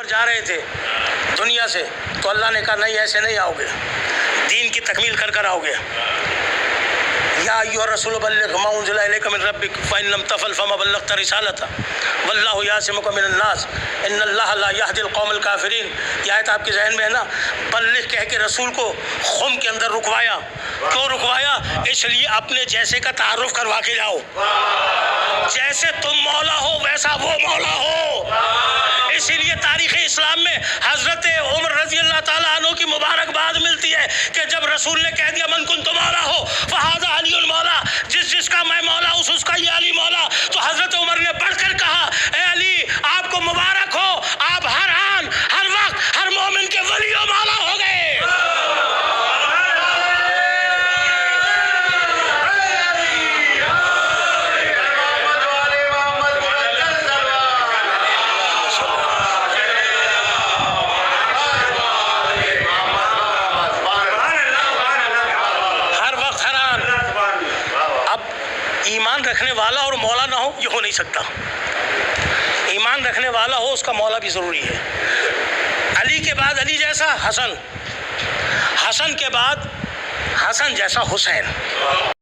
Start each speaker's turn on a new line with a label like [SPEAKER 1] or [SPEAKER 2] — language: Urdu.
[SPEAKER 1] جا رہے تھے دنیا سے تو اللہ نے کہا نہیں ایسے نہیں آؤ گے، دین کی تکمیل کر کر آؤ گے۔ یا ایھا الرسول بلغ ما انزل الیک من ربک فإن لم تفعل فما بلغت رسالتہ واللہ یعصمک من الناس ان اللہ لا یہدی القوم الکافرین۔ یہ آیت آپ کے ذہن میں ہے نا؟ بلغ کہہ کے رسول کو خم کے اندر رکوایا۔ کیوں رکوایا؟ اس لیے اپنے جیسے کا تعارف کروا کے جاؤ، جیسے تم مولا ہو ویسا وہ مولا ہو۔ اسی لیے تاریخ اسلام میں حضرت عمر رضی اللہ تعالیٰ عنہ کی مبارکباد ملتی ہے کہ جب رسول نے کہہ دیا من کنت مولا ہو فہذا علی المولا، جس کا میں مولا اس کا یہ علی مولا، تو حضرت عمر نے بڑھ کر کہا اے علی آپ کو مبارک ہو، آپ ہر آن ہر وقت ہر مومن کے ولی و مولا ہو گئے۔ ایمان رکھنے والا اور مولا نہ ہو یہ ہو نہیں سکتا، ایمان رکھنے والا ہو اس کا مولا بھی ضروری ہے۔ علی کے بعد علی جیسا حسن، حسن کے بعد حسن جیسا حسین۔